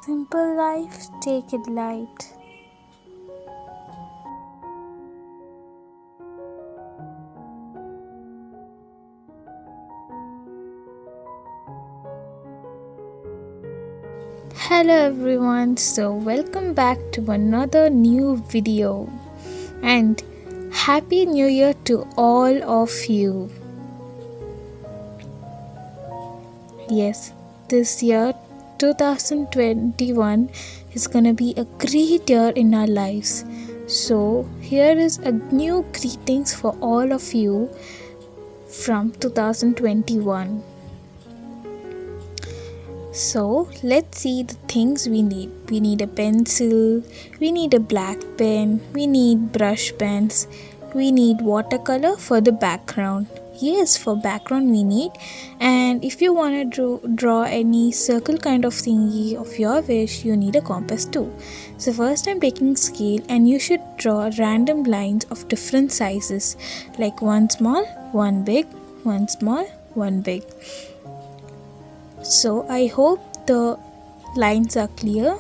Simple life, take it light. Hello everyone, so welcome back to another new video and Happy New Year to all of you. Yes, this year 2021 is gonna be a great year in our lives. So here is a new greetings for all of you from 2021. So let's see the things we need. We need a pencil, we need a black pen, we need brush pens, we need watercolor for the background. Yes, for background we need. And if you want to draw any circle kind of thingy of your wish, you need a compass too. So first I'm taking scale and you should draw random lines of different sizes, like one small, one big, one small, one big. So I hope the lines are clear.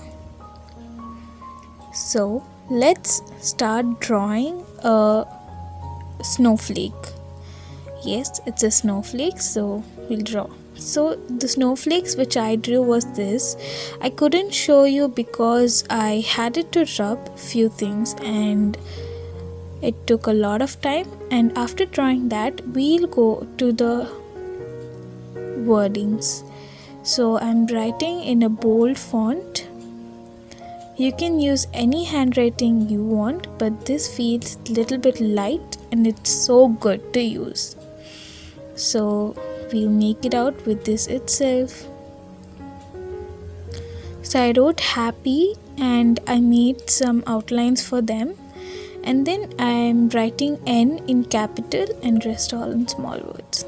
So let's start drawing a snowflake. Yes, it's a snowflake, so we'll draw. So the snowflakes which I drew was this. I couldn't show you because I had it to rub few things and it took a lot of time, and after drawing that we'll go to the wordings. So I'm writing in a bold font. You can use any handwriting you want, but this feels a little bit light and it's so good to use. So we'll make it out with this itself. So I wrote happy and I made some outlines for them, and then I'm writing N in capital and rest all in small words.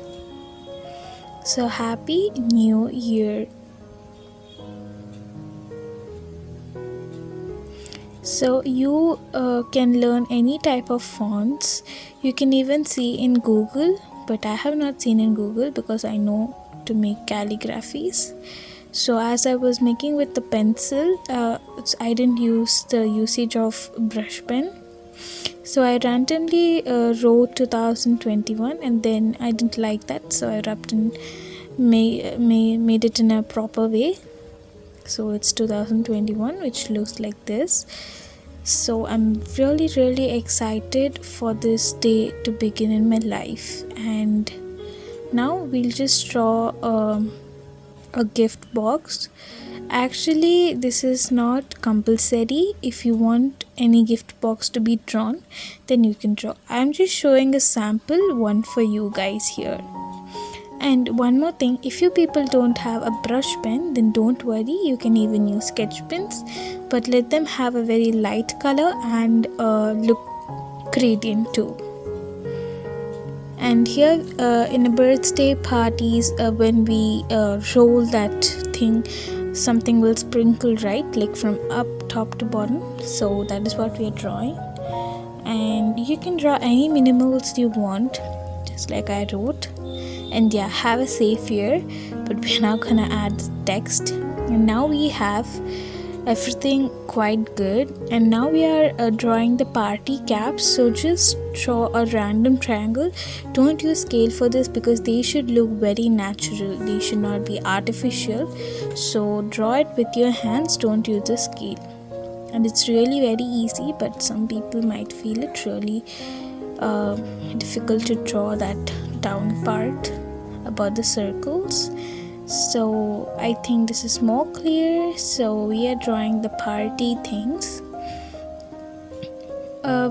So Happy New Year. So you can learn any type of fonts. You can even see in Google, but I have not seen in Google because I know to make calligraphies. So as I was making with the pencil, I didn't use the usage of brush pen. So I randomly wrote 2021 and then I didn't like that, so I rubbed and made it in a proper way. So it's 2021, which looks like this. So I'm really excited for this day to begin in my life. And now we'll just draw a gift box. Actually, this is not compulsory. If you want any gift box to be drawn, then you can draw. I'm just showing a sample one for you guys here. And one more thing, if you people don't have a brush pen, then don't worry, you can even use sketch pens, but let them have a very light color and look gradient too. And here in a birthday parties, when we roll that thing, something will sprinkle, right, like from up top to bottom. So that is what we are drawing, and you can draw any minimals you want, just like I wrote. And yeah, have a safe year, but we're now gonna add text. And now we have everything quite good, and now we are drawing the party caps. So just draw a random triangle. Don't use scale for this because they should look very natural, they should not be artificial. So draw it with your hands, don't use the scale. And it's really very easy, but some people might feel it really difficult to draw that down part about the circles. So I think this is more clear. So we are drawing the party things.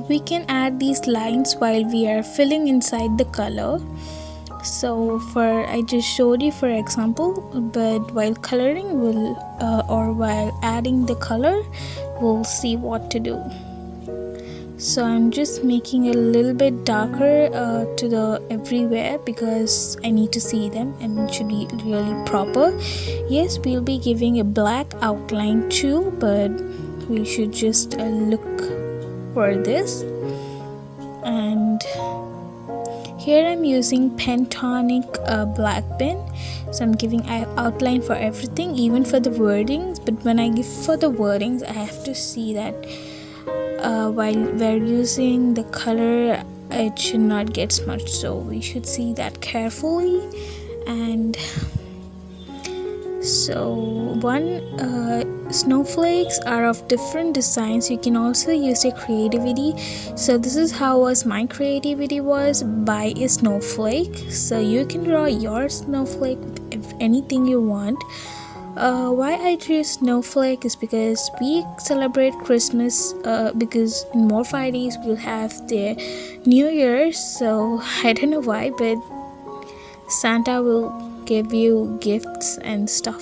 We can add these lines while we are filling inside the color. So I just showed you for example, but while coloring or while adding the color, we'll see what to do. So I'm just making a little bit darker to the everywhere because I need to see them and it should be really proper. Yes, we'll be giving a black outline too, but we should just look for this. And here I'm using Pentonic black pen, so I'm giving outline for everything, even for the wordings. But when I give for the wordings, I have to see that while we're using the color, it should not get smudged, so we should see that carefully. And so snowflakes are of different designs. You can also use your creativity. So this is how was my creativity was by a snowflake. So you can draw your snowflake with anything you want. Why I choose snowflake is because we celebrate Christmas, because in more 5 days we'll have the New Year. So I don't know why, but Santa will give you gifts and stuff.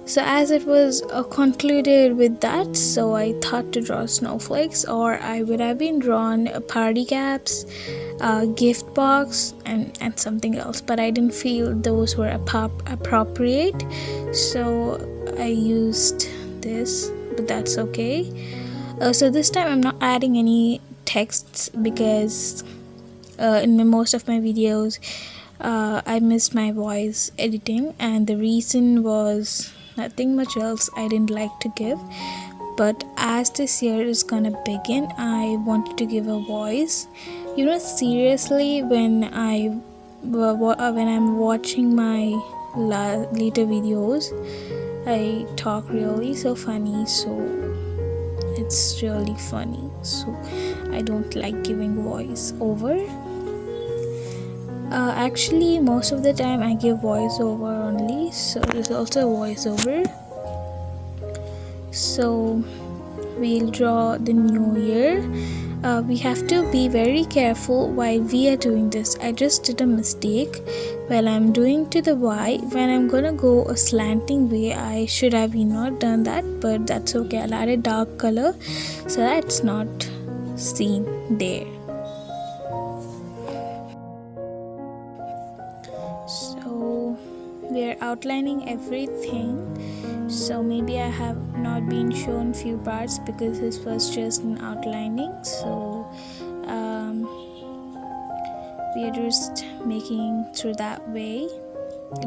So as it was concluded with that, so I thought to draw snowflakes, or I would have been drawn party caps, gift box, and something else, but I didn't feel those were appropriate, so I used this, but that's okay. So this time I'm not adding any texts because in most of my videos I missed my voice editing, and the reason was nothing much else. I didn't like to give, but as this year is gonna begin, I wanted to give a voice. Seriously, when I'm watching my later videos, I talk really so funny, so it's really funny, so I don't like giving voice over. Actually, most of the time I give voiceover only, so there's also a voiceover. So we'll draw the new year. We have to be very careful while we are doing this. I just did a mistake while I'm doing to the Y. When I'm gonna go a slanting way, I should have not done that, but that's okay. I'll add a dark color so that's not seen there. So we're outlining everything, so maybe I have not been shown few parts because this was just an outlining. So we are just making through that way.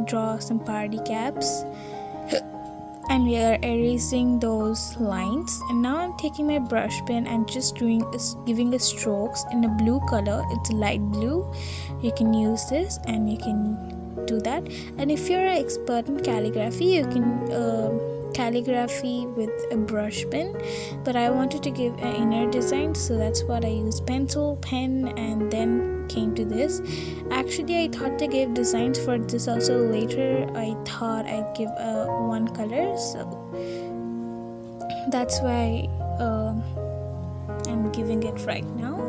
Draw some party caps and we are erasing those lines. And now I'm taking my brush pen and just giving a strokes in a blue color. It's light blue. You can use this and you can do that. And if you're an expert in calligraphy, you can calligraphy with a brush pen, but I wanted to give an inner design, so that's what I used: pencil, pen, and then came to this. Actually, I thought to give designs for this also later. I thought I'd give one color, so that's why I'm giving it right now.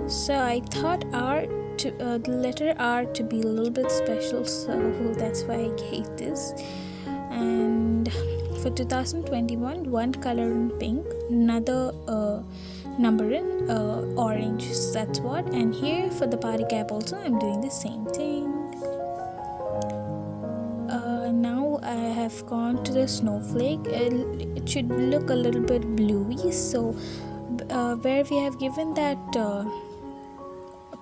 So I thought the letter R to be a little bit special, so that's why I gave this. And for 2021, one color in pink, another number in orange, so that's what. And here for the party cap also I'm doing the same thing. Now I have gone to the snowflake. It should look a little bit bluey, so where we have given that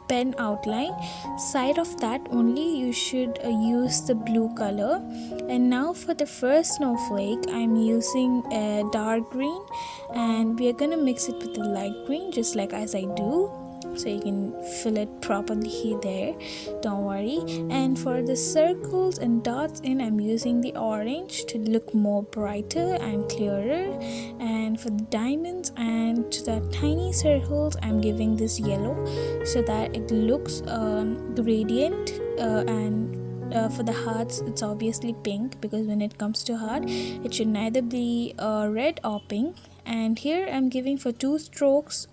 pen outline, side of that only you should use the blue color. And now for the first snowflake, I'm using a dark green, and we are gonna mix it with the light green, just like as I do, so you can fill it properly there, don't worry. And for the circles and dots I'm using the orange to look more brighter and clearer. And for the diamonds and to the tiny circles, I'm giving this yellow so that it looks gradient. And for the hearts, it's obviously pink, because when it comes to heart, it should neither be red or pink. And here I'm giving for 2 strokes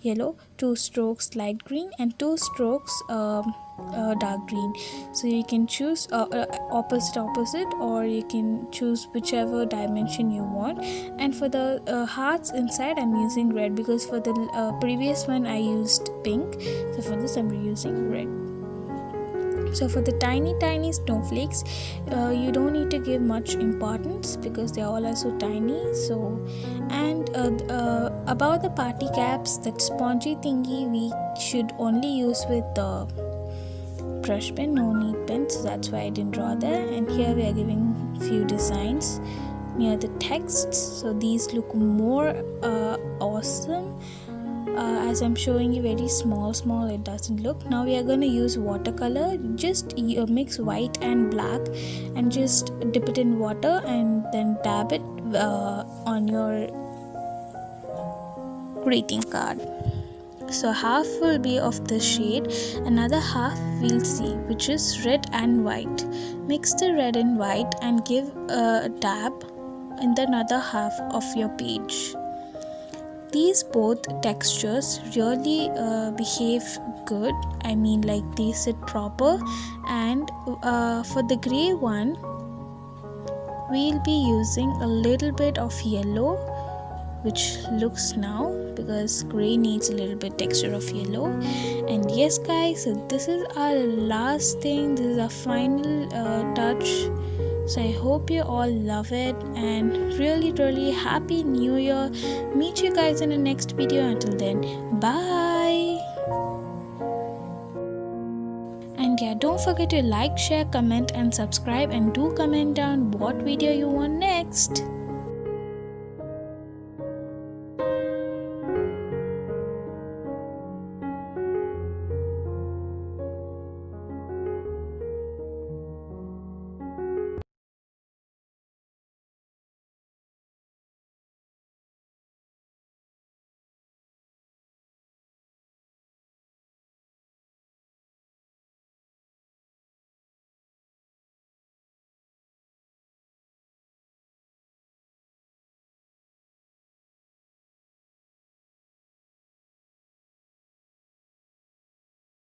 yellow, 2 strokes light green, and 2 strokes dark green. So you can choose opposite, or you can choose whichever dimension you want. And for the hearts inside, I'm using red, because for the previous one I used pink, so for this I'm using red. So for the tiny snowflakes, you don't need to give much importance because they all are so tiny. So, and about the party caps, that spongy thingy we should only use with the brush pen, no need pen, so that's why I didn't draw there. And here we are giving few designs near the texts, so these look more awesome. As I'm showing you very small, it doesn't look. Now we are going to use watercolor. Just mix white and black and just dip it in water and then dab it on your greeting card. So half will be of this shade, another half we'll see, which is red and white. Mix the red and white and give a dab in the another half of your page. These both textures really behave good, I mean like they sit proper. And for the grey one, we'll be using a little bit of yellow, which looks now, because grey needs a little bit texture of yellow. And yes guys, so this is our last thing, this is our final touch. So I hope you all love it, and really happy new year. Meet you guys in the next video. Until then, bye. And yeah, don't forget to like, share, comment and subscribe, and do comment down what video you want next.